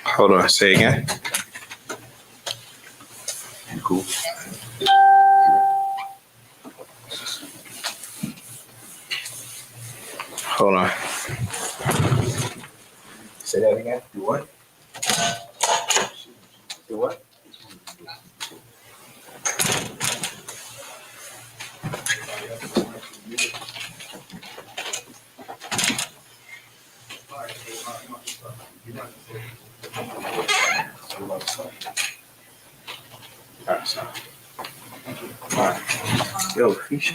Hold on, say again. Cool. Hold on. Say that again. Do what? Do what? Yo, fish.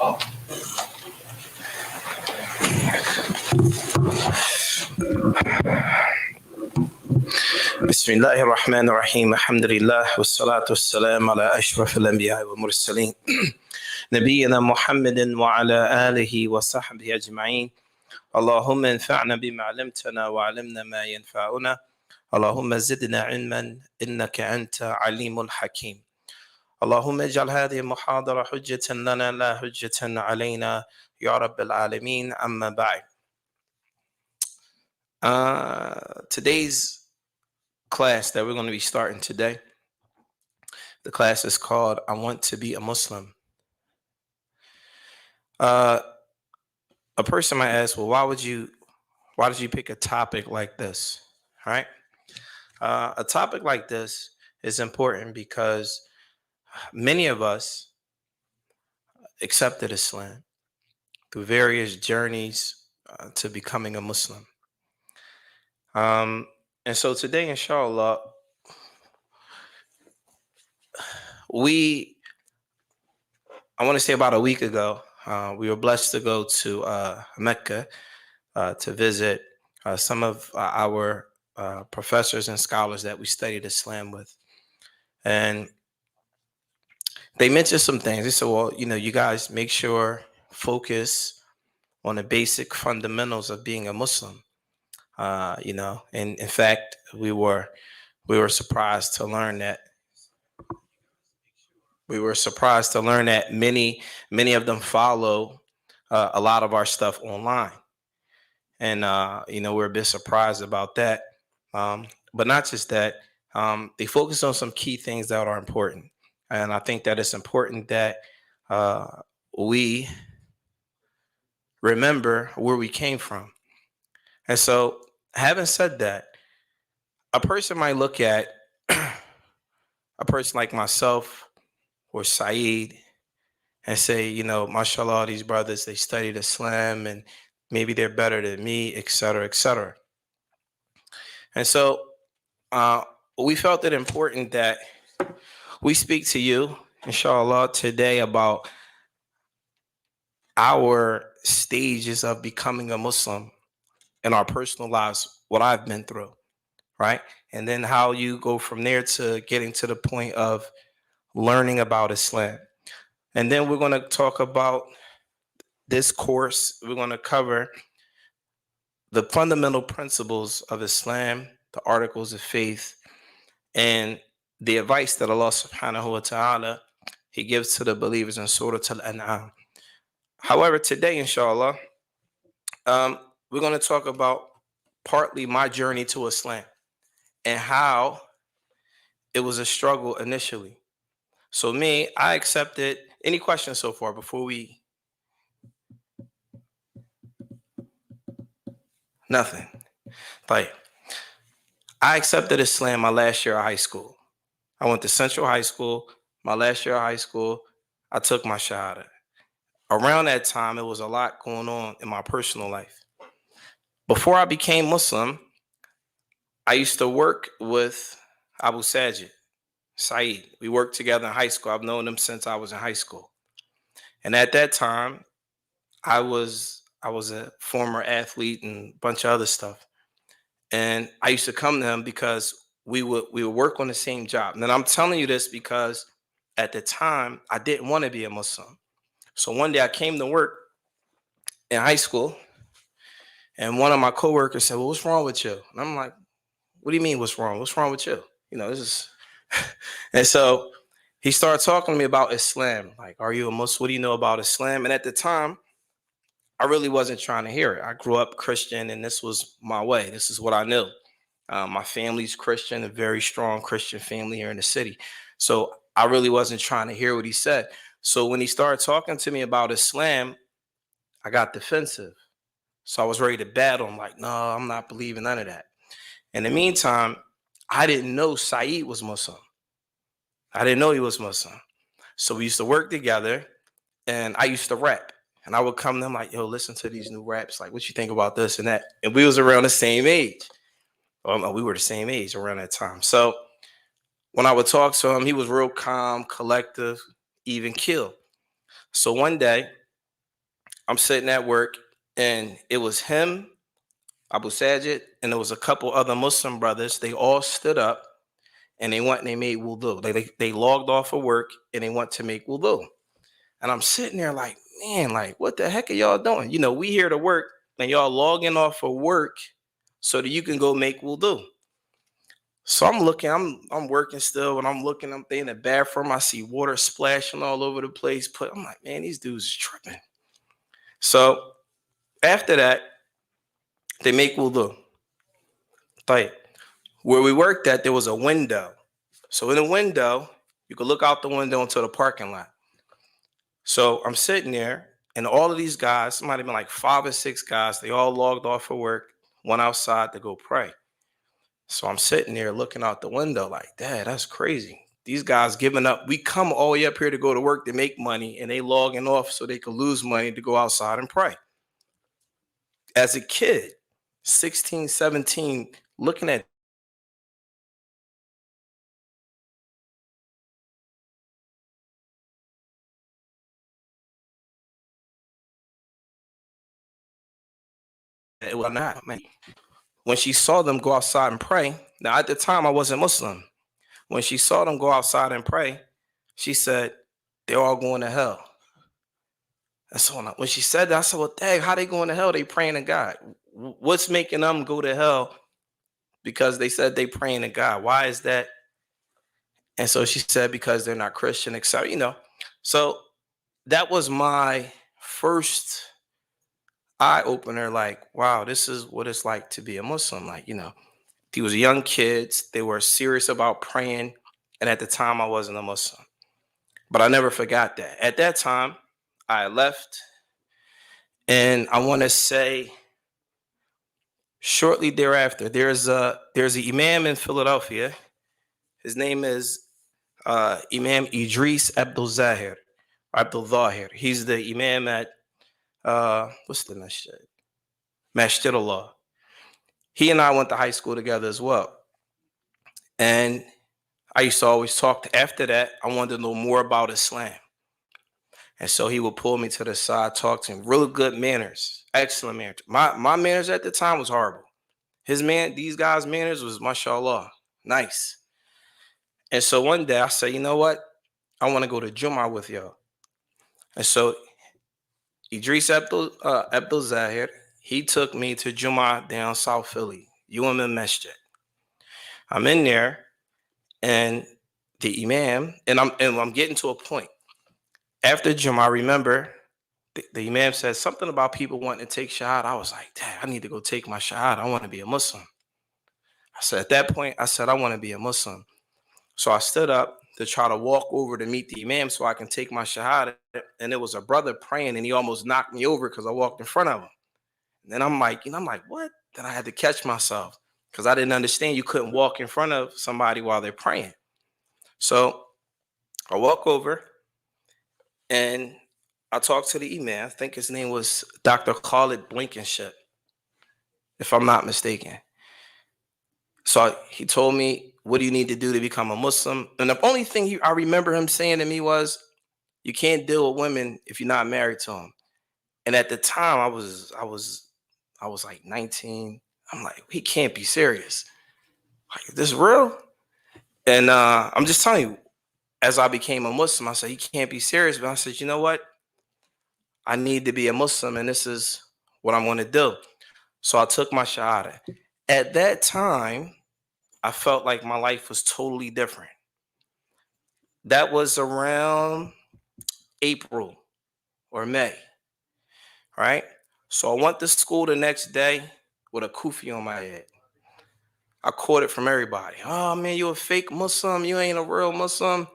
Oh. بسم الله الرحمن الرحيم الحمد لله والصلاة والسلام على أشرف الأنبياء والمرسلين نبينا محمد وعلى آله وصحبه أجمعين اللهم انفعنا بما علمتنا وعلمنا ما ينفعنا اللهم زدنا علما إنك أنت عليم الحكيم اللهم اجعل هذه المحاضرة حجة لنا لا حجة علينا يا رب العالمين أما بعد. Today's class that we're going to be starting today, the class is called I Want to Be a Muslim. A person might ask, well, why did you pick a topic like this? All right. A topic like this is important because many of us accepted Islam through various journeys to becoming a Muslim. And so today, inshallah, I want to say about a week ago, we were blessed to go to Mecca to visit some of our professors and scholars that we studied Islam with. And they mentioned some things. They said, well, you guys make sure, focus on the basic fundamentals of being a Muslim. And in fact, we were surprised to learn that many of them follow a lot of our stuff online. And, we're a bit surprised about that. But not just that, they focus on some key things that are important. And I think that it's important that we remember where we came from. And so, having said that, a person might look at a person like myself or Saeed and say, mashallah, these brothers, they studied Islam and maybe they're better than me, et cetera, et cetera. And so we felt it important that we speak to you, inshallah, today about our stages of becoming a Muslim in our personal lives, what I've been through, right? And then how you go from there to getting to the point of learning about Islam. And then we're going to talk about this course. We're going to cover the fundamental principles of Islam, the articles of faith, and the advice that Allah subhanahu wa ta'ala, He gives to the believers in Surah Al-An'am. However, today, inshallah, we're going to talk about partly my journey to Islam and how it was a struggle initially. So I accepted. Any questions so far before we? Nothing. But I accepted Islam my last year of high school. I went to Central High School. My last year of high school, I took my shahada. Around that time, it was a lot going on in my personal life. Before I became Muslim, I used to work with Abu Sajid, Saeed. We worked together in high school. I've known him since I was in high school. And at that time, I was a former athlete and a bunch of other stuff. And I used to come to him because we would work on the same job. And I'm telling you this because at the time, I didn't want to be a Muslim. So one day I came to work in high school, and one of my coworkers said, well, what's wrong with you? And I'm like, what do you mean what's wrong? What's wrong with you? This is... And so he started talking to me about Islam. Like, are you a Muslim? What do you know about Islam? And at the time, I really wasn't trying to hear it. I grew up Christian, and this was my way. This is what I knew. My family's Christian, a very strong Christian family here in the city. So I really wasn't trying to hear what he said. So when he started talking to me about Islam, I got defensive. So I was ready to battle. I'm like, no, I'm not believing none of that. In the meantime, I didn't know Saeed was Muslim. I didn't know he was Muslim. So we used to work together, and I used to rap. And I would come to him like, yo, listen to these new raps. Like, what you think about this and that? And we was around the same age. Well, no, we were the same age around that time. So when I would talk to him, he was real calm, collective, even killed. So one day, I'm sitting at work, and it was him, Abu Sajid, and there was a couple other Muslim brothers. They all stood up, and they went and they made wudu. They logged off of work, and they went to make wudu. And I'm sitting there like, man, like, what the heck are y'all doing? You know, we here to work, and y'all logging off of work so that you can go make wudu. So I'm looking, I'm working still, and I'm looking, I'm in the bathroom. I see water splashing all over the place. I'm like, man, these dudes is tripping. So after that, they make wudu. Like, where we worked at, there was a window. So in the window, you could look out the window into the parking lot. So I'm sitting there, and all of these guys, might have been like 5 or 6 guys, they all logged off of work, went outside to go pray. So I'm sitting there looking out the window like, Dad, that's crazy. These guys giving up. We come all the way up here to go to work to make money, and they logging off so they could lose money to go outside and pray. As a kid, 16, 17, looking at it, well, not, man. When she saw them go outside and pray, now at the time I wasn't Muslim. When she saw them go outside and pray, she said, they're all going to hell. And so when she said that, I said, well, dang, how they going to hell? They praying to God. What's making them go to hell because they said they praying to God? Why is that? And so she said, because they're not Christian, etc. So that was my first eye opener. Like, wow, this is what it's like to be a Muslim. Like, these were young kids. They were serious about praying. And at the time, I wasn't a Muslim. But I never forgot that. At that time, I left. And I want to say shortly thereafter, there's an imam in Philadelphia. His name is Imam Idris Abdul Zahir. He's the imam at what's the masjid? Masjid Allah. He and I went to high school together as well. And I used to always talk after that. I wanted to know more about Islam. And so he would pull me to the side, talk to him. Really good manners, excellent manners. My manners at the time was horrible. These guys' manners was mashallah, nice. And so one day I said, you know what? I want to go to Jummah with y'all. And so Idris Abdul Zahir, he took me to Jummah down South Philly, UMM Masjid. I'm in there, and the imam, and I'm getting to a point. After Jummah, I remember the imam said something about people wanting to take shahad. I was like, Dad, I need to go take my shahad. I want to be a Muslim. I said, at that point, I said, I want to be a Muslim. So I stood up to try to walk over to meet the imam so I can take my shahada. And there was a brother praying, and he almost knocked me over because I walked in front of him. And then I'm like, what? Then I had to catch myself because I didn't understand you couldn't walk in front of somebody while they're praying. So I walk over and I talked to the imam. I think his name was Dr. Khalid Blankenship, if I'm not mistaken. So he told me, what do you need to do to become a Muslim? And the only thing I remember him saying to me was, you can't deal with women if you're not married to them. And at the time, I was like 19. I'm like, he can't be serious. Like, is this real? And I'm just telling you, as I became a Muslim, I said, he can't be serious. But I said, you know what? I need to be a Muslim, and this is what I'm going to do. So I took my shahada. At that time, I felt like my life was totally different. That was around April or May, right? So I went to school the next day with a kufi on my head. I caught it from everybody. Oh man, you a fake Muslim. You ain't a real Muslim.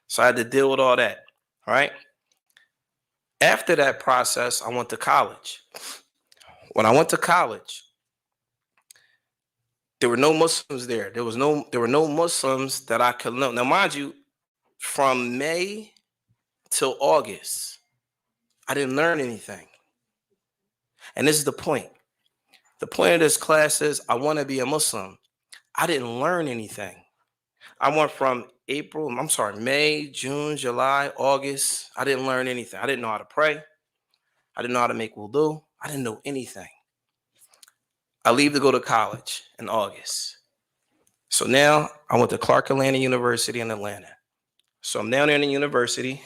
So I had to deal with all that. Right. After that process, I went to college. When I went to college, there were no Muslims there. There were no Muslims that I could know. Now, mind you, from May till August, I didn't learn anything. And this is the point. The point of this class is I want to be a Muslim. I didn't learn anything. I went from May, June, July, August. I didn't learn anything. I didn't know how to pray. I didn't know how to make wudu. I didn't know anything. I leave to go to college in August. So now I went to Clark Atlanta University in Atlanta. So I'm down there in the university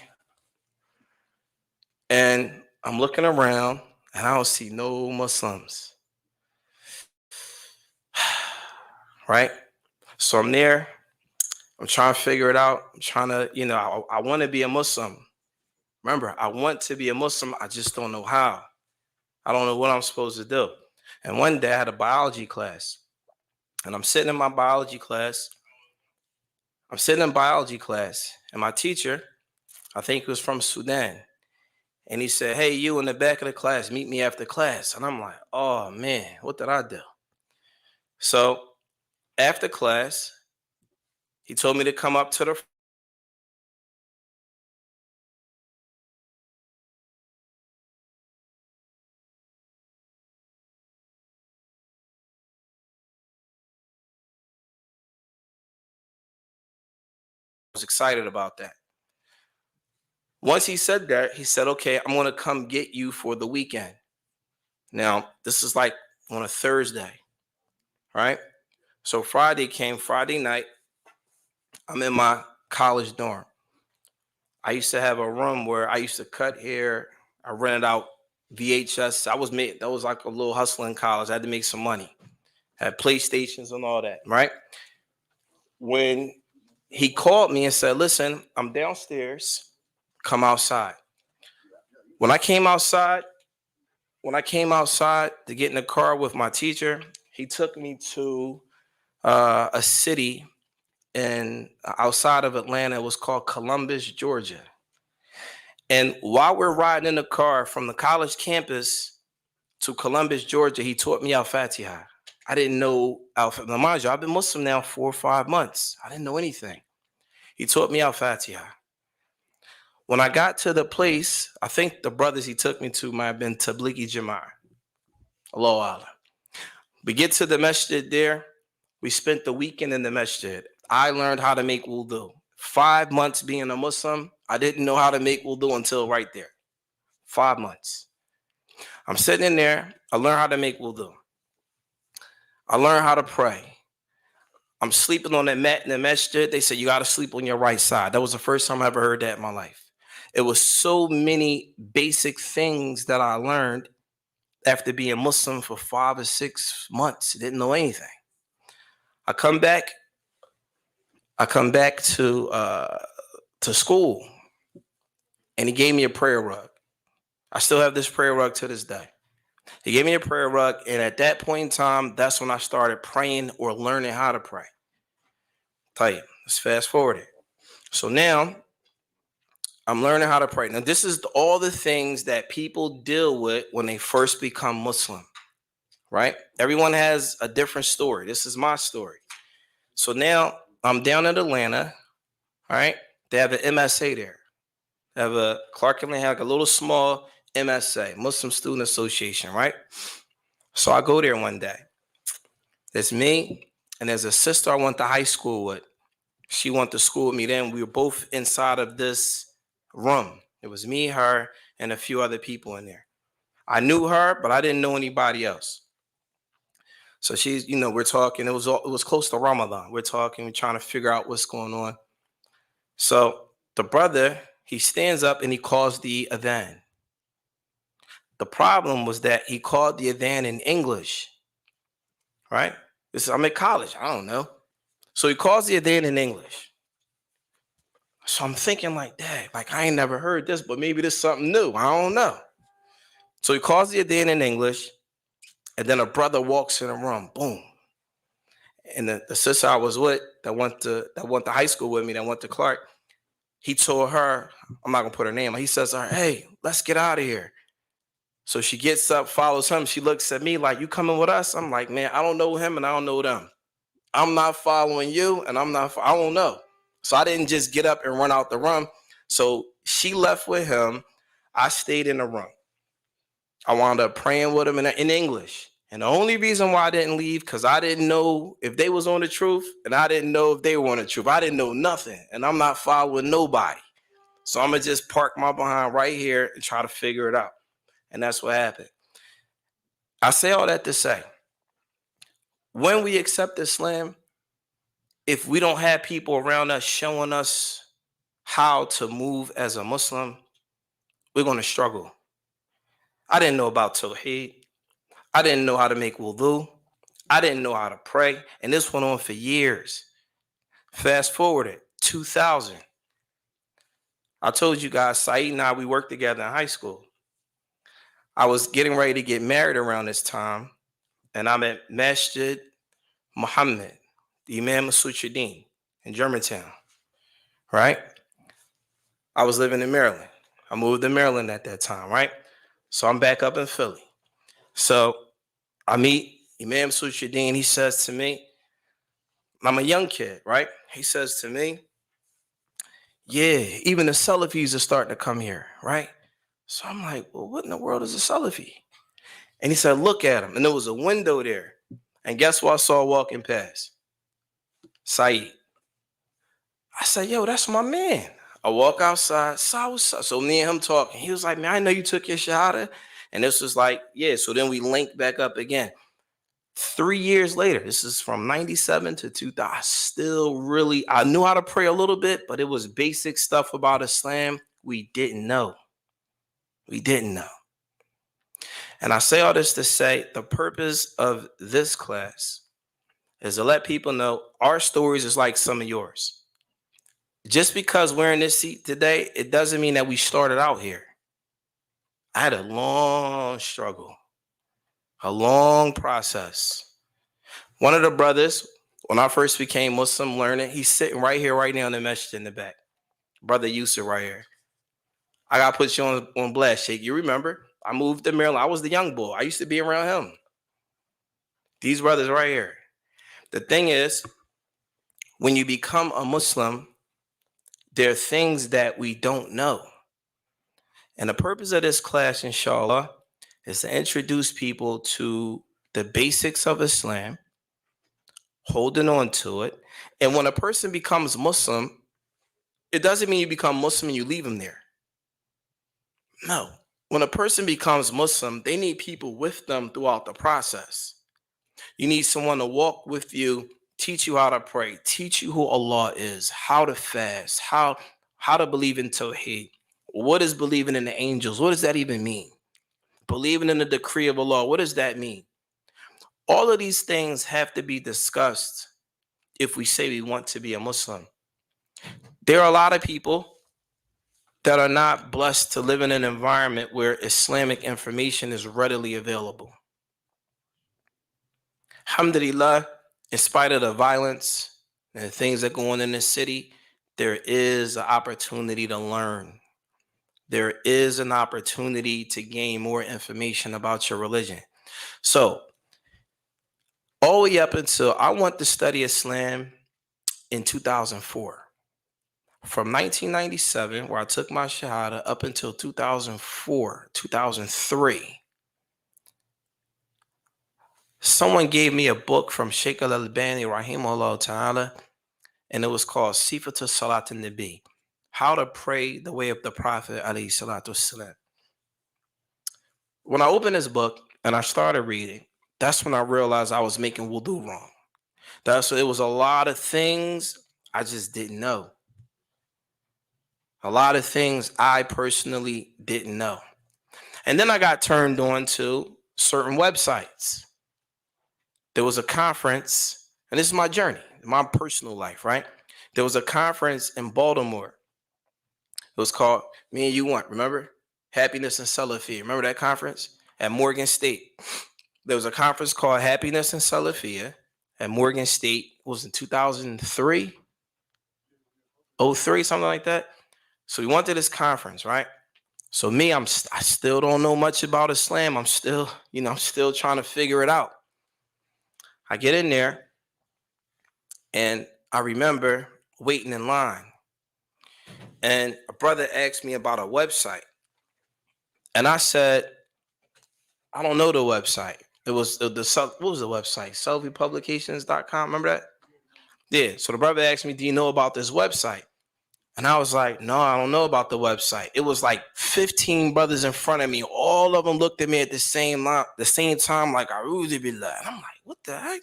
and I'm looking around and I don't see no Muslims. Right? So I'm there. I'm trying to figure it out. I'm trying to, I want to be a Muslim. Remember, I want to be a Muslim. I just don't know how. I don't know what I'm supposed to do. And one day I had a biology class. And I'm sitting in my biology class. And my teacher, I think he was from Sudan. And he said, hey, you in the back of the class, meet me after class. And I'm like, oh man, what did I do? So after class, he told me to come up to the was excited about that. Once he said that, he said, okay, I'm going to come get you for the weekend. Now, this is like on a Thursday, right? So Friday night, I'm in my college dorm. I used to have a room where I used to cut hair. I rented out VHS. That was like a little hustle in college. I had to make some money. Had PlayStations and all that, right? When he called me and said, listen, I'm downstairs. Come outside. When I came outside to get in the car with my teacher, he took me to a city outside of Atlanta. It was called Columbus, Georgia. And while we're riding in the car from the college campus to Columbus, Georgia, he taught me Al-Fatiha. I didn't know Al-Fatiha. Mind you, I've been Muslim now 4 or 5 months. I didn't know anything. He taught me Al-Fatiha. When I got to the place, I think the brothers he took me to might have been Tablighi Jama'ah. Allahu Allah. We get to the masjid there. We spent the weekend in the masjid. I learned how to make wudu. 5 months being a Muslim, I didn't know how to make wudu until right there. 5 months. I'm sitting in there. I learned how to make wudu. I learned how to pray. I'm sleeping on that mat in the masjid. They said, you got to sleep on your right side. That was the first time I ever heard that in my life. It was so many basic things that I learned after being Muslim for 5 or 6 months. Didn't know anything. I come back to school, and he gave me a prayer rug. I still have this prayer rug to this day. He gave me a prayer rug, and at that point in time, that's when I started praying or learning how to pray. Tell you, let's fast forward it. So now I'm learning how to pray. Now, this is all the things that people deal with when they first become Muslim, right? Everyone has a different story. This is my story. So now I'm down in Atlanta, all right? They have an MSA there. They have a Clark Atlanta, like a little small MSA, Muslim Student Association, right? So I go there one day. There's me, and there's a sister I went to high school with. She went to school with me then. We were both inside of this room. It was me, her, and a few other people in there. I knew her, but I didn't know anybody else. So she's, we're talking. It was close to Ramadan. We're talking. We're trying to figure out what's going on. So the brother, he stands up and he calls the adhan. The problem was that he called the adhan in English, right? I'm in college. I don't know. So he calls the adhan in English. So I'm thinking like, dang, like I ain't never heard this, but maybe this is something new. I don't know. So he calls the Adhan in English, and then a brother walks in the room, boom. And the sister I was with that went to high school with me, that went to Clark, he told her, I'm not gonna put her name, he says to her, hey, let's get out of here. So she gets up, follows him. She looks at me like, you coming with us? I'm like, man, I don't know him and I don't know them. I'm not following you, and I don't know. So I didn't just get up and run out the room. So she left with him. I stayed in the room. I wound up praying with him in English. And the only reason why I didn't leave, because I didn't know if they was on the truth, and I didn't know if they were on the truth. I didn't know nothing, and I'm not following nobody. So I'm going to just park my behind right here and try to figure it out. And that's what happened. I say all that to say, when we accept Islam, if we don't have people around us showing us how to move as a Muslim, we're going to struggle. I didn't know about Tawheed. I didn't know how to make wudu. I didn't know how to pray. And this went on for years. Fast forward it, 2000. I told you guys, Saeed and I, we worked together in high school. I was getting ready to get married around this time, and I'm at Masjid Muhammad, the Imam Suchuddin in Germantown, right? I was living in Maryland. I moved to Maryland at that time, right? So I'm back up in Philly. So I meet Imam Suchuddin. He says to me, I'm a young kid, right? He says to me, yeah, even the Salafis are starting to come here, right? So I'm like, well, what in the world is a Salafi? And he said, look at him. And there was a window there. And guess what I saw walking past? Saeed. I said, yo, that's my man. I walk outside. So me and him talking. He was like, man, I know you took your shahada. And this was like, yeah. So then we linked back up again. 3 years later, this is from 97 to 2000. I knew how to pray a little bit, but it was basic stuff about Islam we didn't know. We didn't know. And I say all this to say the purpose of this class is to let people know our stories is like some of yours. Just because we're in this seat today, it doesn't mean that we started out here. I had a long struggle, a long process. One of the brothers, when I first became Muslim learning, he's sitting right here, right now in the masjid in the back. Brother Yusuf right here. I got to put you on blast, Sheikh. You remember? I moved to Maryland. I was the young boy. I used to be around him. These brothers right here. The thing is, when you become a Muslim, there are things that we don't know. And the purpose of this class, inshallah, is to introduce people to the basics of Islam, holding on to it. And when a person becomes Muslim, it doesn't mean you become Muslim and you leave them there. No. When a person becomes Muslim, they need people with them throughout the process. You need someone to walk with you, teach you how to pray, teach you who Allah is, how to fast, how to believe in Tawheed. What is believing in the angels? What does that even mean? Believing in the decree of Allah, what does that mean? All of these things have to be discussed if we say we want to be a Muslim. There are a lot of people that are not blessed to live in an environment where Islamic information is readily available. Alhamdulillah, in spite of the violence and the things that go on in the city, there is an opportunity to learn. There is an opportunity to gain more information about your religion. So, all the way up until I went to study Islam in 2004. From 1997, where I took my Shahada, up until 2004, 2003, someone gave me a book from Sheikh Al-Albani, rahimahullah ta'ala, and it was called Sifatu Salat al-Nabi, how to pray the way of the Prophet, alayhi salatu wasalam. When I opened this book and I started reading, that's when I realized I was making wudu wrong. It was a lot of things I just didn't know. A lot of things I personally didn't know. And then I got turned on to certain websites. There was a conference, and this is my journey, my personal life, right? There was a conference in Baltimore. It was called Me and You Want, remember? Happiness and Salafia. Remember that conference at Morgan State? There was a conference called Happiness and Salafia at Morgan State. It was in 2003, '03, something like that. So we went to this conference, right? So me, I still don't know much about Islam. I'm still trying to figure it out. I get in there and I remember waiting in line. And a brother asked me about a website. And I said, I don't know the website. It was what was the website? Selfiepublications.com. Remember that? Yeah. So the brother asked me, do you know about this website? And I was like, no, I don't know about the website. It was like 15 brothers in front of me. All of them looked at me at the same time, like, A'udhu Billah. And I'm like, what the heck?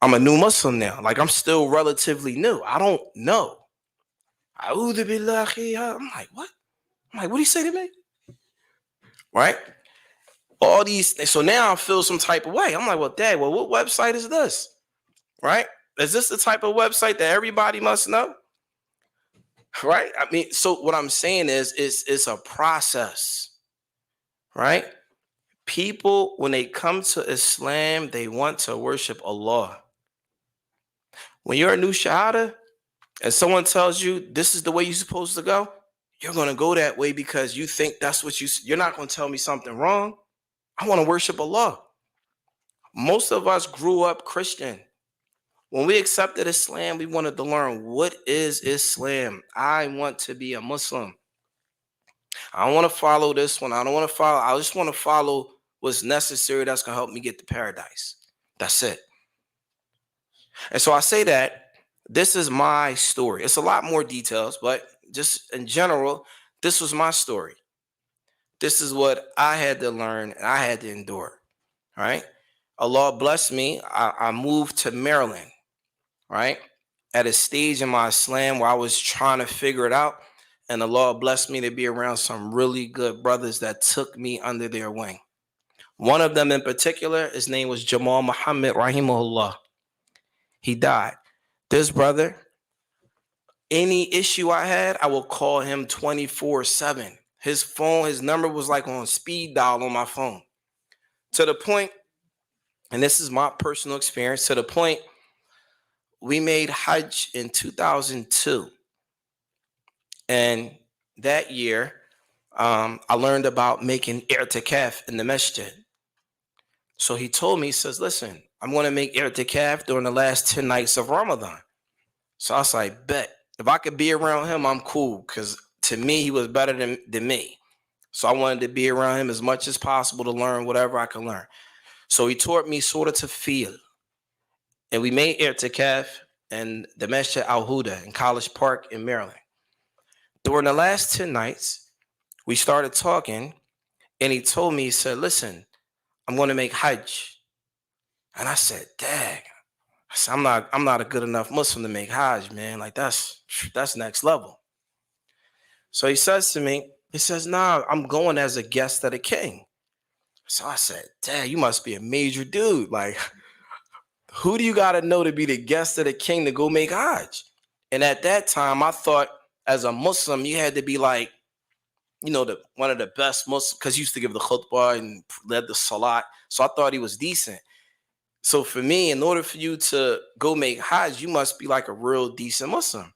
I'm a new Muslim now. Like, I'm still relatively new. I don't know. A'udhu Billah. I'm like, what? I'm like, what do you say to me? Right? All these. So now I feel some type of way. I'm like, well, Dad, what website is this? Right? Is this the type of website that everybody must know? Right? I mean, so what I'm saying is it's a process, right? People, when they come to Islam, they want to worship Allah. When you're a new Shahada and someone tells you this is the way you're supposed to go, you're going to go that way because you think that's what you're not going to tell me something wrong. I want to worship Allah. Most of us grew up Christian. When we accepted Islam, we wanted to learn, what is Islam? I want to be a Muslim. I don't want to follow this one. I don't want to follow. I just want to follow what's necessary that's going to help me get to paradise. That's it. And so I say that this is my story. It's a lot more details, but just in general, this was my story. This is what I had to learn and I had to endure. Right? Allah blessed me. I moved to Maryland. Right? At a stage in my Islam where I was trying to figure it out. And Allah blessed me to be around some really good brothers that took me under their wing. One of them in particular, his name was Jamal Muhammad Rahimahullah. He died. This brother, any issue I had, I would call him 24/7. His phone, his number was like on speed dial on my phone. To the point, and this is my personal experience, to the point we made Hajj in 2002. And that year, I learned about making i'tikaf in the masjid. So he told me, he says, listen, I'm going to make i'tikaf during the last 10 nights of Ramadan. So I was like, bet. If I could be around him, I'm cool. Because to me, he was better than me. So I wanted to be around him as much as possible to learn whatever I could learn. So he taught me Surah Tafil. And we made i'tikaf in the Masjid Al-Huda in College Park in Maryland. During the last 10 nights, we started talking, and he told me, he said, listen, I'm going to make Hajj. And I said, dang. I said, I'm not a good enough Muslim to make Hajj, man. Like, that's next level. So he says to me, he says, nah, I'm going as a guest of the king. So I said, dang, you must be a major dude. Like, who do you got to know to be the guest of the king to go make Hajj? And at that time, I thought, as a Muslim, you had to be like, one of the best Muslims, because he used to give the khutbah and led the salat. So I thought he was decent. So for me, in order for you to go make Hajj, you must be like a real decent Muslim.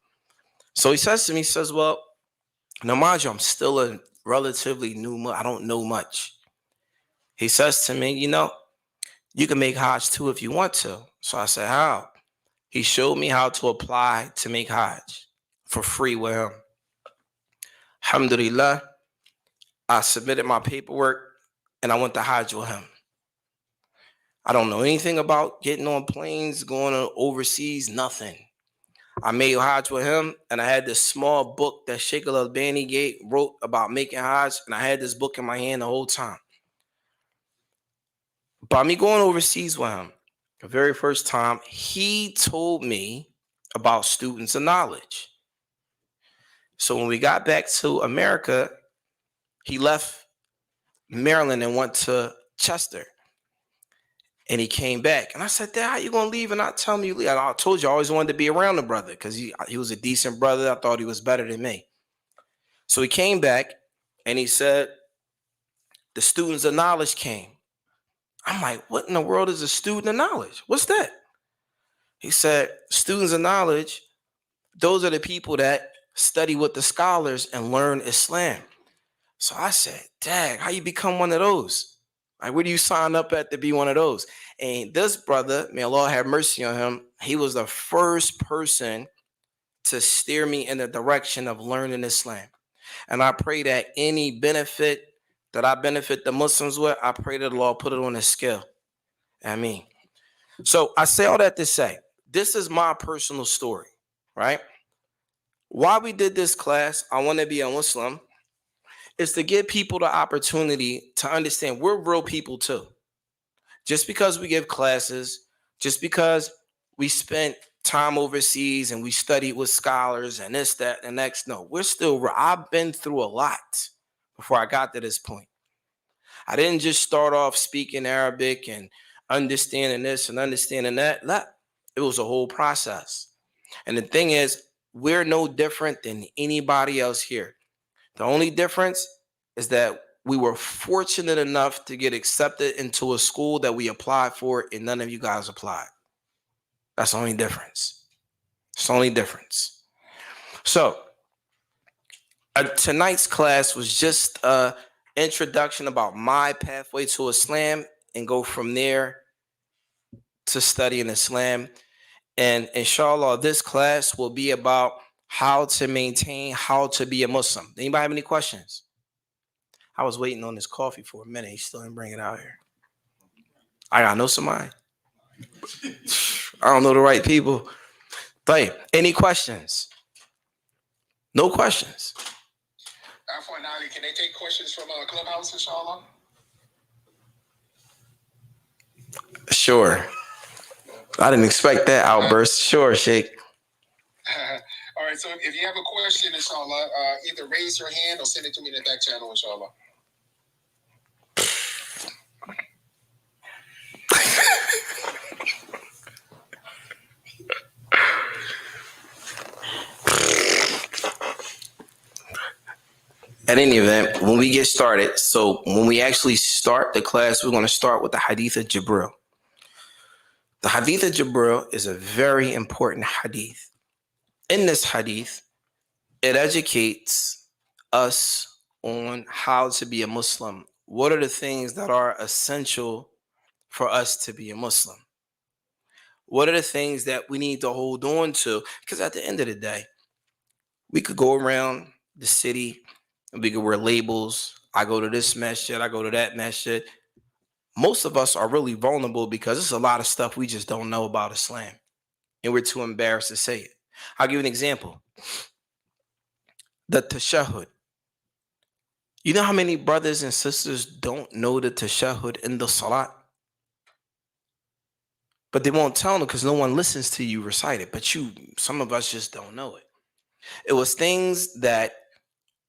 So he says to me, he says, well, now mind you, I'm still a relatively new Muslim. I don't know much. He says to me, you can make Hajj too if you want to. So I said, how? He showed me how to apply to make Hajj for free with him. Alhamdulillah, I submitted my paperwork and I went to Hajj with him. I don't know anything about getting on planes, going overseas, nothing. I made Hajj with him, and I had this small book that Sheikh Al-Albani wrote about making Hajj, and I had this book in my hand the whole time. By me going overseas with him, the very first time, he told me about students of knowledge. So when we got back to America, he left Maryland and went to Chester. And he came back. And I said, Dad, how you going to leave and not tell me you leave? I told you I always wanted to be around the brother because he was a decent brother. I thought he was better than me. So he came back and he said, the students of knowledge came. I'm like, what in the world is a student of knowledge? What's that? He said, students of knowledge, those are the people that study with the scholars and learn Islam. So I said, Dad, how you become one of those? Like, where do you sign up at to be one of those? And this brother, may Allah have mercy on him, he was the first person to steer me in the direction of learning Islam. And I pray that any benefit that I benefit the Muslims with, I pray that Allah put it on a scale. I mean, so I say all that to say, this is my personal story, right? Why we did this class, I want to be a Muslim, is to give people the opportunity to understand we're real people too. Just because we give classes, just because we spent time overseas and we studied with scholars and this, that, and the next, no, we're still real. I've been through a lot before I got to this point. I didn't just start off speaking Arabic and understanding this and understanding that. It was a whole process. And the thing is, we're no different than anybody else here. The only difference is that we were fortunate enough to get accepted into a school that we applied for and none of you guys applied. That's the only difference. It's the only difference. So tonight's class was just an introduction about my pathway to Islam and go from there to studying Islam. And inshallah, this class will be about how to maintain, how to be a Muslim. Anybody have any questions? I was waiting on this coffee for a minute. He still didn't bring it out here. I know somebody. I don't know the right people. But any questions? No questions. Can they take questions from Clubhouse, inshallah? Sure. I didn't expect that outburst. Sure, Sheikh. All right, so if you have a question, inshallah, either raise your hand or send it to me in the back channel, inshallah. At any event, when we get started, so when we actually start the class, we're going to start with the Hadith of Jibril. The Hadith of Jibril is a very important hadith. In this hadith, it educates us on how to be a Muslim. What are the things that are essential for us to be a Muslim? What are the things that we need to hold on to? Because at the end of the day, we could go around the city and we could wear labels. I go to this masjid, I go to that masjid. Most of us are really vulnerable because there's a lot of stuff we just don't know about Islam. And we're too embarrassed to say it. I'll give you an example. The tashahhud. You know how many brothers and sisters don't know the tashahhud in the salat? But they won't tell them because no one listens to you recite it. But some of us just don't know it. It was things that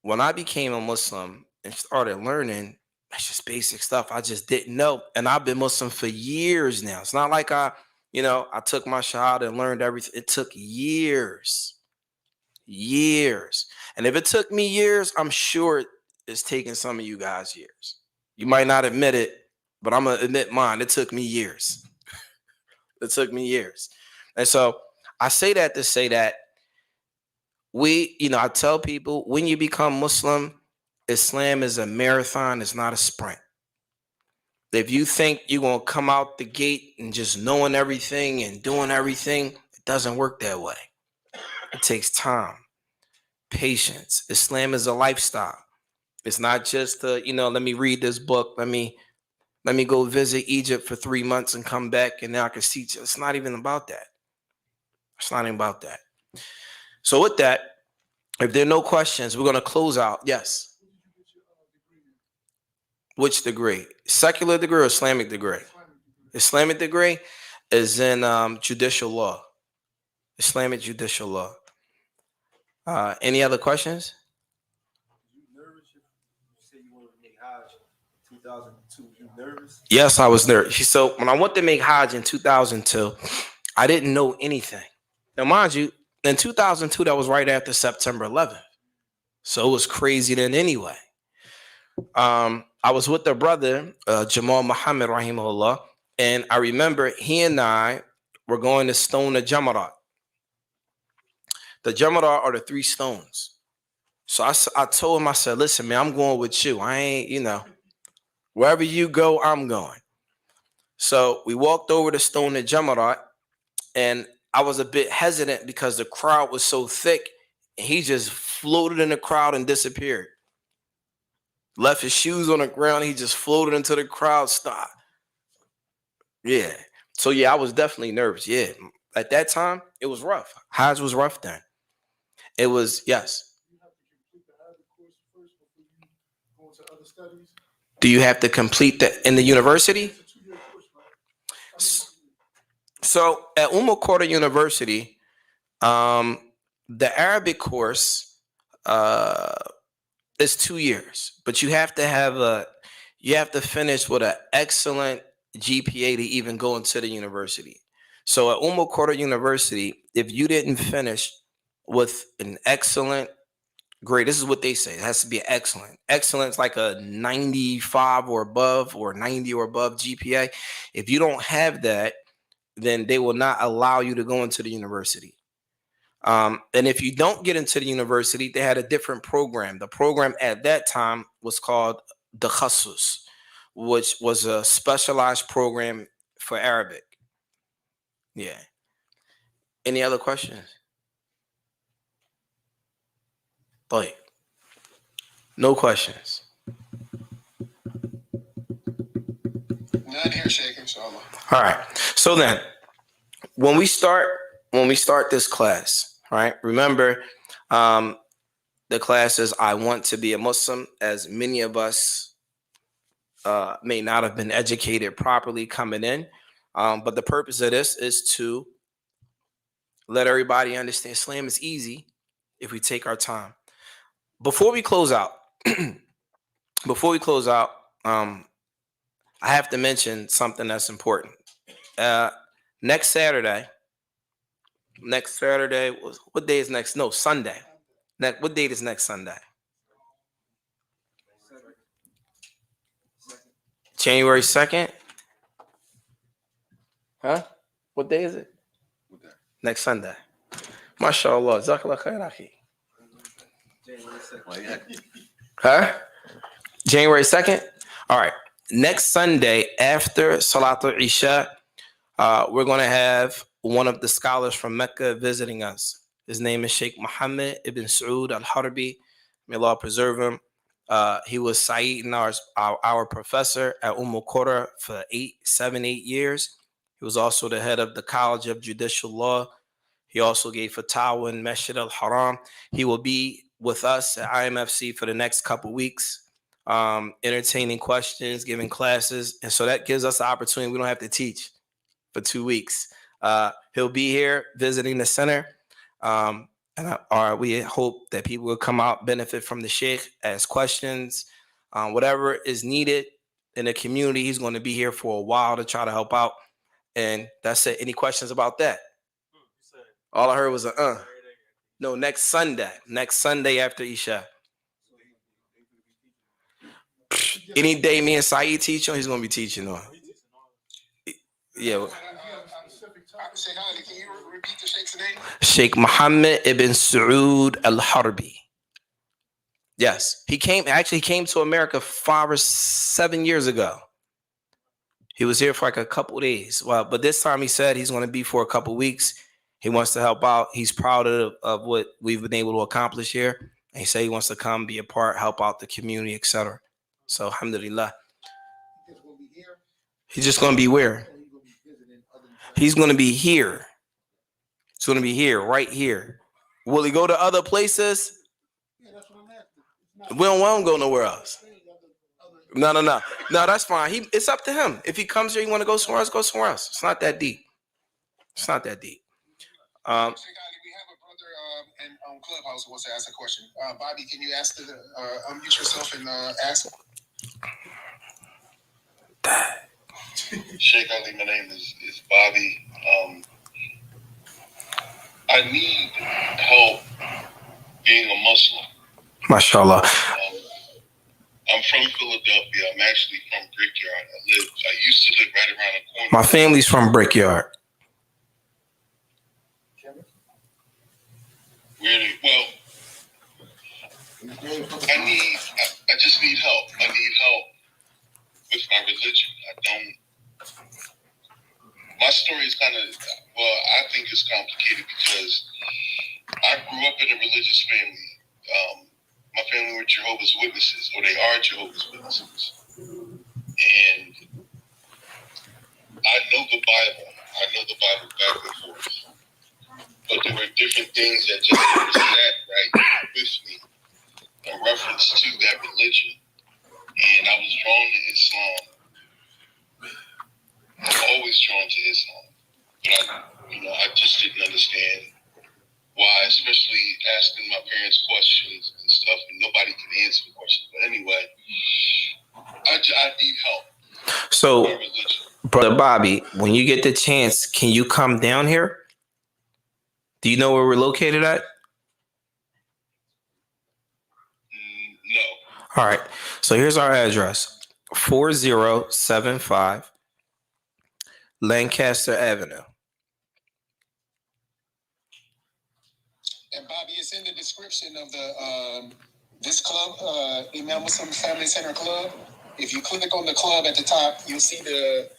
when I became a Muslim and started learning, that's just basic stuff I just didn't know. And I've been Muslim for years now. It's not like I took my shahada and learned everything. It took years. And if it took me years, I'm sure it's taking some of you guys years. You might not admit it, but I'm going to admit mine. It took me years. And so I say that to say that I tell people when you become Muslim, Islam is a marathon, it's not a sprint. If you think you're going to come out the gate and just knowing everything and doing everything, it doesn't work that way. It takes time, patience. Islam is a lifestyle. It's not just let me read this book. Let me go visit Egypt for 3 months and come back and now I can see. It's not even about that. So with that, if there are no questions, we're going to close out. Yes. Which degree? Secular degree or Islamic degree? Islamic degree is in judicial law. Islamic judicial law. Any other questions? You nervous? You say you wanted to make Hajj in 2002. You nervous? Yes, I was nervous. So when I went to make Hajj in 2002, I didn't know anything. Now, mind you, in 2002, that was right after September 11th. So it was crazy then anyway. I was with the brother, Jamal Muhammad rahimahullah, and I remember he and I were going to stone the Jamarat. The Jamarat are the 3 stones. So I told him, I said, listen, man, I'm going with you. I ain't, wherever you go, I'm going. So we walked over to stone the Jamarat, and I was a bit hesitant because the crowd was so thick, and he just floated in the crowd and disappeared. Left his shoes on the ground. He just floated into the crowd. Stopped. Yeah. So yeah, I was definitely nervous. Yeah. At that time, it was rough. Hajj was rough then. It was, yes. You have to complete the Arabic course first before you go into other studies. Do you have to complete that in the university? It's a 2-year course, right? So at Qura University, the Arabic course is 2 years, but you have to finish with an excellent GPA to even go into the university. So at Qura University, if you didn't finish with an excellent grade, this is what they say, it has to be excellent. Excellence like a 95 or above, or 90 or above GPA. If you don't have that, then they will not allow you to go into the university. And if you don't get into the university, they had a different program. The program at that time was called the Khasus, which was a specialized program for Arabic. Yeah. Any other questions? But no questions. None here, Sheikh, inshallah. All right. So then, when we start this class, right? Remember, the class is I want to be a Muslim, as many of us may not have been educated properly coming in. But the purpose of this is to let everybody understand Islam is easy if we take our time. Before we close out, I have to mention something that's important. Next Saturday, what day is next? No, Sunday. What date is next Sunday? January 2nd? Huh? What day is it? Next Sunday. MashaAllah. Jazakallah khair, akhi. Huh? January 2nd? All right. Next Sunday, after Salatul Isha, we're going to have one of the scholars from Mecca visiting us. His name is Sheikh Muhammad ibn Saud al-Harbi. May Allah preserve him. He was Saeed and our professor at Qura for 8 years. He was also the head of the College of Judicial Law. He also gave fatwa in Masjid al-Haram. He will be with us at IMFC for the next couple weeks, entertaining questions, giving classes. And so that gives us the opportunity. We don't have to teach for 2 weeks. He'll be here visiting the center. We hope that people will come out, benefit from the Sheikh, ask questions, whatever is needed in the community. He's going to be here for a while to try to help out. And that's it. Any questions about that? All I heard was No, next Sunday after Isha. Any day me and Saeed teach on, he's going to be teaching on. Yeah. Sheikh Ali, can you repeat the Sheikh's name? Sheikh Muhammad ibn Saud al-Harbi. Yes, he came to America 5 or 7 years ago. He was here for like a couple of days. Well, but this time he said he's going to be for a couple of weeks. He wants to help out. He's proud of what we've been able to accomplish here. And he said he wants to come, be a part, help out the community, etc. So, alhamdulillah. He's just going to be where? He's going to be here. He's going to be here, right here. Will he go to other places? We don't want him to go nowhere else. No, that's fine. It's up to him. If he comes here, you want to go somewhere else, go somewhere else. It's not that deep. Sheikh Ali, we have a brother in Clubhouse who wants to ask a question. Bobby, can you unmute yourself and ask? Sheikh Ali, my name is Bobby. I need help being a Muslim. MashaAllah. I'm from Philadelphia. I'm actually from Brickyard. I used to live right around the corner. My family's from Brickyard. Really? Well, I just need help. I need help with my religion. My story is kind of, I think it's complicated because I grew up in a religious family. My family were Jehovah's Witnesses, or they are Jehovah's Witnesses. And I know the Bible. I know the Bible back and forth. But there were different things that just never sat right with me in reference to that religion. And I was drawn to Islam. I'm always drawn to Islam. But I just didn't understand why, especially asking my parents questions and stuff, and nobody can answer the questions. But anyway, I need help. So, Brother Bobby, when you get the chance, can you come down here? Do you know where we're located at? No. All right. So here's our address: 4075 Lancaster Avenue. And Bobby, it's in the description of the this club, Imam Muslim Family Center Club. If you click on the club at the top, you'll see the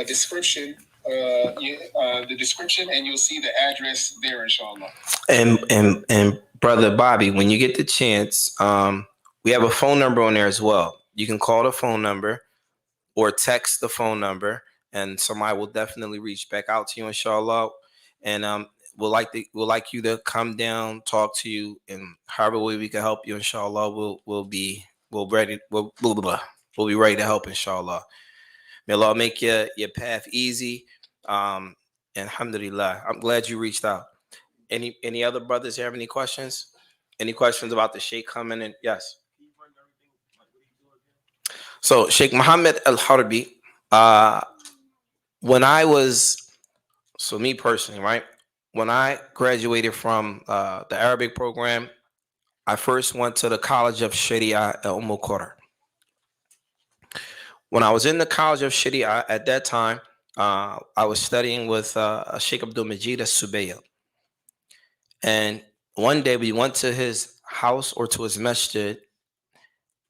description, the description, and you'll see the address there, inshallah. And Brother Bobby, when you get the chance, we have a phone number on there as well. You can call the phone number or text the phone number, and somebody will definitely reach back out to you, inshallah. And we'll like you to come down, talk to you, and however way we can help you, inshallah. We'll be ready to help, inshallah. May Allah make your path easy. And alhamdulillah, I'm glad you reached out. Any other brothers have any questions? Any questions about the Sheikh coming in? Yes. So Sheikh Muhammad Al-Harbi, me personally, right? When I graduated from the Arabic program, I first went to the College of Sharia at Qura. When I was in the College of Sharia at that time, I was studying with Sheikh Abdul Majid As-Subayya. And one day we went to his house or to his masjid,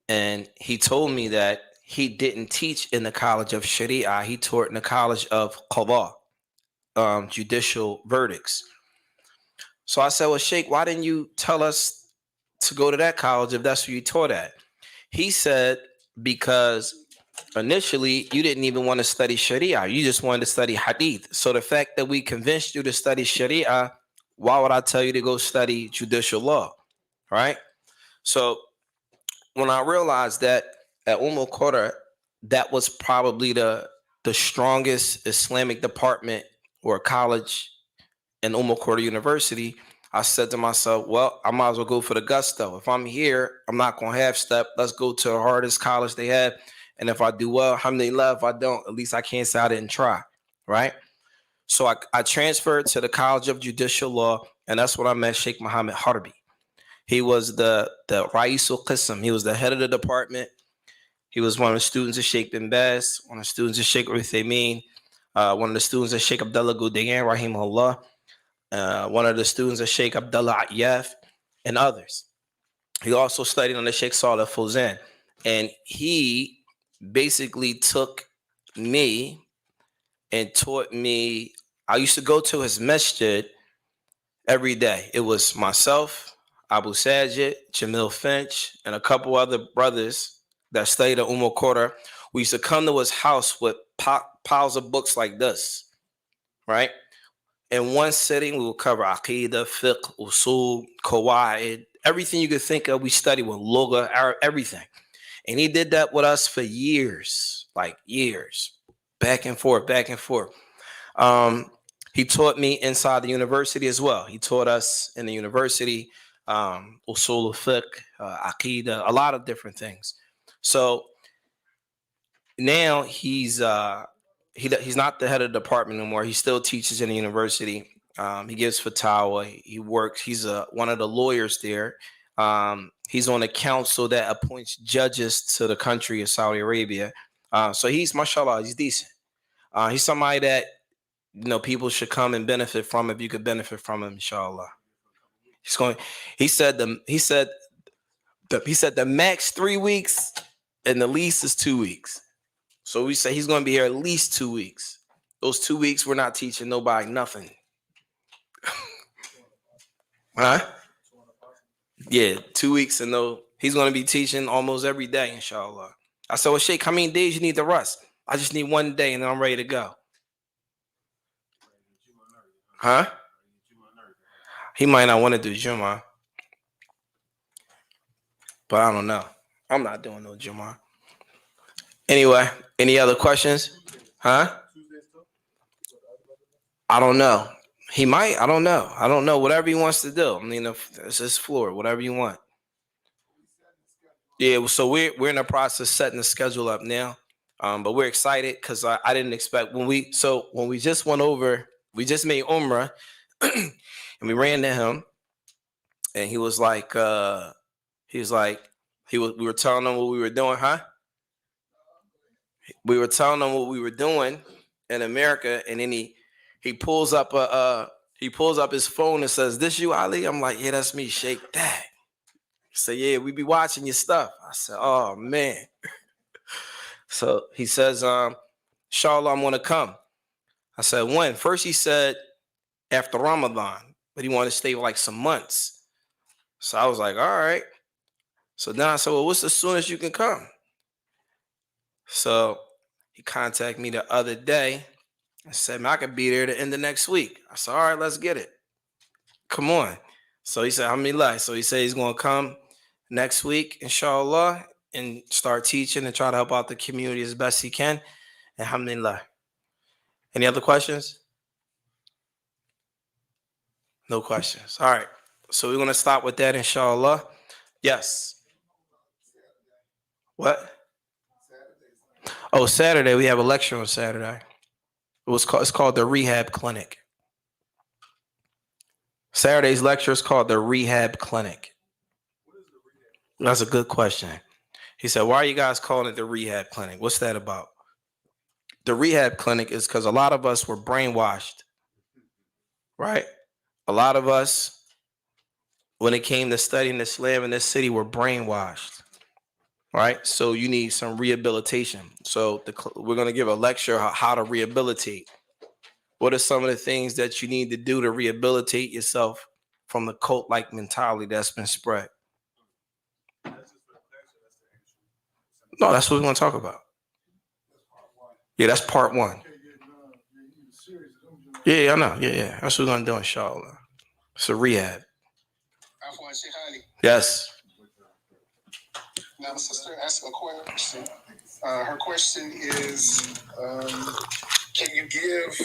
and he told me that he didn't teach in the College of Sharia. He taught in the College of Qada, judicial verdicts. So I said, well, Sheikh, why didn't you tell us to go to that college if that's where you taught at? He said, because initially you didn't even want to study Sharia. You just wanted to study Hadith. So the fact that we convinced you to study Sharia, why would I tell you to go study judicial law? Right? So when I realized that at Qura, that was probably the strongest Islamic department or college in Qura University, I said to myself, well, I might as well go for the gusto. If I'm here, I'm not going to half step. Let's go to the hardest college they have. And if I do well, alhamdulillah. If I don't, at least I can't say I didn't try. Right? So I transferred to the College of Judicial Law, and that's when I met Sheikh Muhammad Harbi. He was the Raisul Qism. He was the head of the department. He was one of the students of Sheikh bin Baz, one of the students of Sheikh Uthaymeen, one of the students of Sheikh Abdullah Gudayan, rahimahullah, one of the students of Sheikh Abdullah Ayaf, and others. He also studied under Sheikh Saleh Fawzan. And he basically took me and taught me. I used to go to his masjid every day. It was myself, Abu Sajid, Jamil Finch, and a couple other brothers that studied at Qura. We used to come to his house with piles of books like this, right? In one sitting, we would cover Aqidah, Fiqh, Usul, Qawaid, everything you could think of. We studied with Lugha, Arab, everything. And he did that with us for years, like years, back and forth, back and forth. He taught me inside the university as well. He taught us in the university, Usul al-Fiqh, Aqidah, a lot of different things. So now he's not the head of the department anymore. He still teaches in the university. He gives fatawa. He works. He's one of the lawyers there. He's on the council that appoints judges to the country of Saudi Arabia. So he's, mashallah, he's decent. He's somebody that, people should come and benefit from if you could benefit from him, inshallah. He's going. He said the max 3 weeks and the least is 2 weeks. So we say he's going to be here at least 2 weeks. Those 2 weeks we're not teaching nobody nothing. Huh? Yeah, 2 weeks and he's going to be teaching almost every day, inshallah. I said, well, Sheikh, how many days you need to rest? I just need 1 day and then I'm ready to go. Huh? He might not want to do Jummah. But I don't know. I'm not doing no Jummah. Anyway, any other questions? Huh? I don't know. He might. I don't know. I don't know. Whatever he wants to do. I mean, it's his floor. Whatever you want. Yeah. So we're in the process of setting the schedule up now. But we're excited because I didn't expect when we just went over, we just made Umrah, and we ran to him, and he was like, we were telling him what we were doing, huh? We were telling him what we were doing in America, and then he pulls up his phone and says, "This you, Ali?" I'm like, "Yeah, that's me." Shake that. He said, "Yeah, we be watching your stuff." I said, "Oh man." So he says, "Inshallah, I'm gonna come." I said, "When?" First he said after Ramadan, but he wanted to stay for like some months. So I was like, "All right." So then I said, "Well, what's the soonest you can come?" So he contacted me the other day and said, "Man, I could be there the end of next week." I said, "All right, let's get it. Come on." So he said, "How many left?" So he said he's gonna come next week, inshallah, and start teaching and try to help out the community as best he can. And alhamdulillah. Any other questions? No questions. All right. So we're gonna stop with that, inshallah. Yes. What? Oh, Saturday. We have a lecture on Saturday. It's called the Rehab Clinic. Saturday's lecture is called the Rehab Clinic. That's a good question. He said, "Why are you guys calling it the Rehab Clinic? What's that about?" The Rehab Clinic is because a lot of us were brainwashed, right? A lot of us, when it came to studying Islam in this city, were brainwashed, right? So you need some rehabilitation. So we're going to give a lecture on how to rehabilitate. What are some of the things that you need to do to rehabilitate yourself from the cult-like mentality that's been spread? No, that's what we're going to talk about. Yeah, that's part one. Yeah, I know. Yeah. That's what we're going to do, inshallah. It's a rehab. Yes. Now, the sister asked a question. Her question is, can you give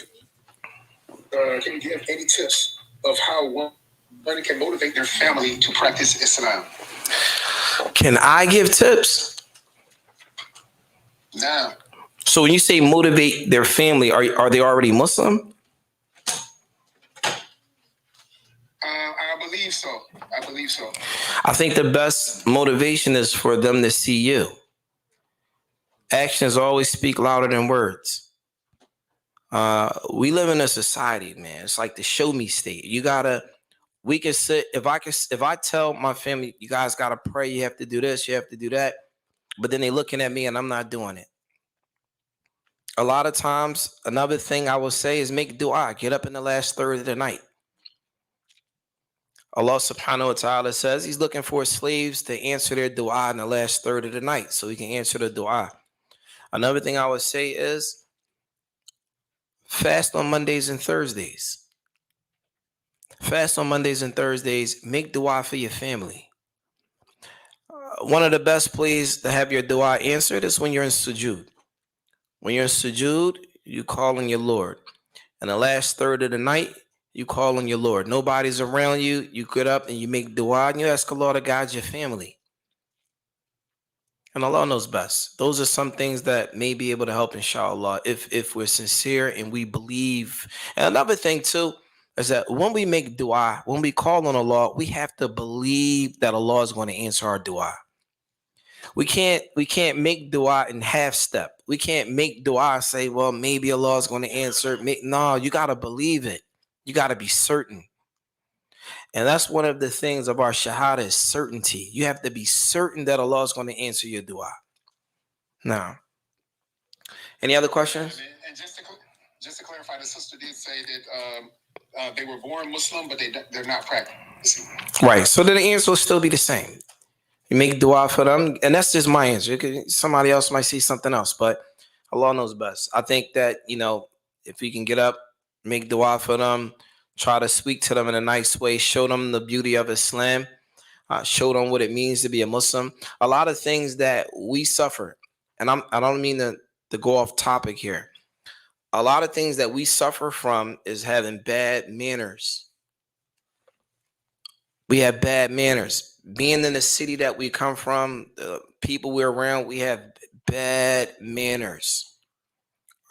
any tips of how one can motivate their family to practice Islam? Can I give tips? Now. So when you say motivate their family, are they already Muslim? I believe so. I think the best motivation is for them to see you. Actions always speak louder than words. We live in a society, man. It's like the show me state. We can sit. If I tell my family, you guys gotta pray, you have to do this, you have to do that, but then they looking at me and I'm not doing it. A lot of times, another thing I will say is make dua. Get up in the last third of the night. Allah subhanahu wa ta'ala says he's looking for slaves to answer their dua in the last third of the night so he can answer the dua. Another thing I would say is fast on Mondays and Thursdays. Fast on Mondays and Thursdays. Make dua for your family. One of the best places to have your dua answered is when you're in sujood. When you're in sujood, you call on your Lord. And the last third of the night, you call on your Lord. Nobody's around you. You get up and you make dua and you ask Allah to guide your family. And Allah knows best. Those are some things that may be able to help, inshallah, if we're sincere and we believe. And another thing too, is that when we make dua, when we call on Allah, we have to believe that Allah is going to answer our dua. We can't make dua in half step. We can't make dua and say, well, maybe Allah is going to answer. No, you got to believe it. You got to be certain. And that's one of the things of our shahada is certainty. You have to be certain that Allah is going to answer your dua. Now, any other questions? And just to clarify, the sister did say that they were born Muslim, but they're not practicing. Right. So then the answer will still be the same. You make dua for them, and that's just my answer. Somebody else might see something else, but Allah knows best. I think that, if we can get up, make dua for them, try to speak to them in a nice way, show them the beauty of Islam, show them what it means to be a Muslim. A lot of things that we suffer, and I don't mean to go off topic here. A lot of things that we suffer from is having bad manners. We have bad manners. Being in the city that we come from, the people we're around, we have bad manners.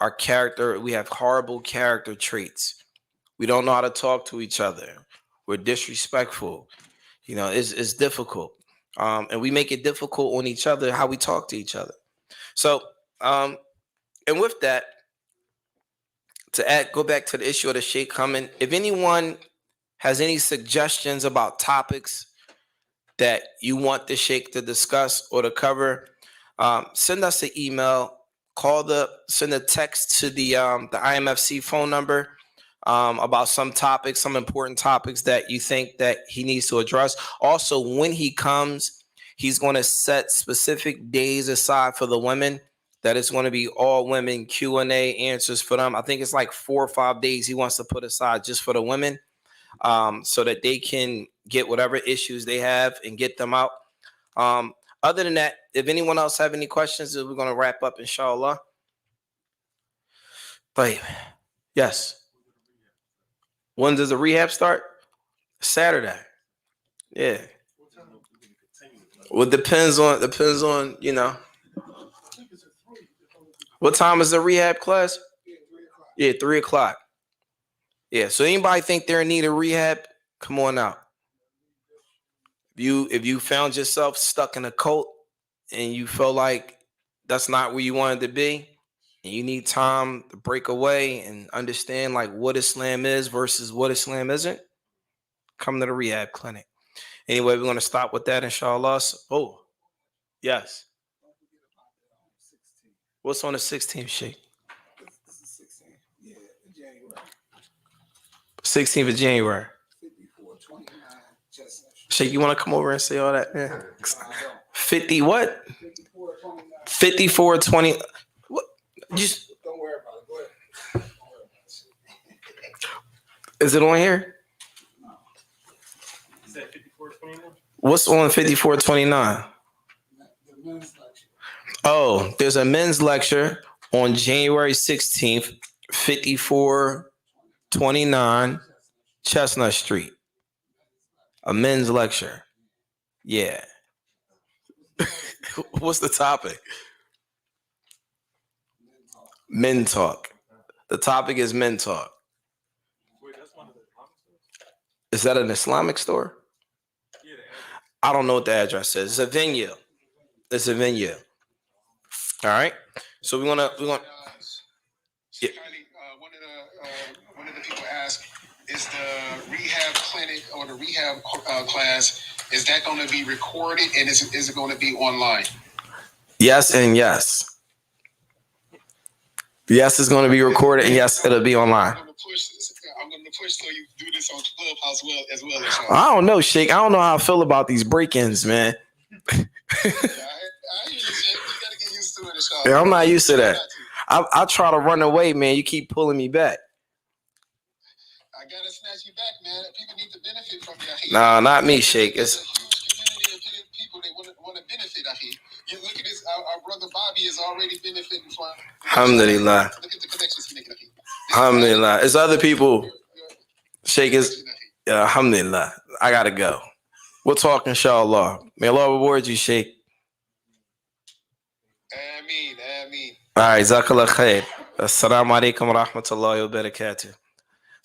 Our character, we have horrible character traits. We don't know how to talk to each other. We're disrespectful. It's difficult. And we make it difficult on each other how we talk to each other. So, and with that, go back to the issue of the Sheikh coming. If anyone has any suggestions about topics that you want the Sheikh to discuss or to cover, send us an email, send a text to the IMFC phone number about some topics, some important topics that you think that he needs to address. Also, when he comes, he's going to set specific days aside for the women. That it's going to be all women Q&A answers for them. I think it's like 4 or 5 days he wants to put aside just for the women, so that they can get whatever issues they have and get them out. Other than that, if anyone else have any questions, we're going to wrap up, inshallah. But yes. When does the rehab start? Saturday. Yeah. Well, depends on, What time is the rehab class? Yeah, 3:00. Yeah, so anybody think they're in need of rehab, come on out. If you found yourself stuck in a cult and you feel like that's not where you wanted to be, and you need time to break away and understand like what Islam is versus what Islam isn't, come to the rehab clinic. Anyway, we're going to stop with that, inshallah. Oh, yes. What's on the 16th, Sheikh? 16th of January. Sheikh, you want to come over and say all that? Yeah. 50 what? 54:20. What? Just don't worry about it. Go ahead. Is it on here? Is that 54:29? What's on 54:29? Oh, there's a men's lecture on January 16th, 5429 Chestnut Street. A men's lecture. Yeah. What's the topic? Men talk. The topic is men talk. Is that an Islamic store? I don't know what the address is. It's a venue. It's a venue. All right. So we want. Yeah. One of the people asked, is the rehab clinic or the rehab class, is that going to be recorded and is it going to be online? Yes and yes. Yes, it's going to be recorded, and yes, it'll be online. I'm going to push so you do this on Clubhouse as well. I don't know, Sheikh. I don't know how I feel about these break-ins, man. I hear you, Sheikh. You got to get used to it, inshallah. Yeah, I'm not used to that. I try to run away, man. You keep pulling me back. I got to snatch you back, man. People need to benefit from you. Nah, not me, Sheikh. It's a huge community of people that want to benefit. You look at this. Our brother Bobby is already benefiting from. Alhamdulillah. Look at the connections he's making. Alhamdulillah. It's other people. Sheikh is. Alhamdulillah. I gotta go. We'll talk, inshallah. May Allah reward you, Sheikh. Ameen. All right. Jazakallah khair. Assalamu alaikum wa rahmatullahi wa barakatuh.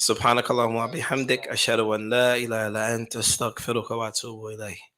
سبحانك اللهم وبحمدك أشهد أن لا إله إلا أنت أستغفرك وأتوب إليك.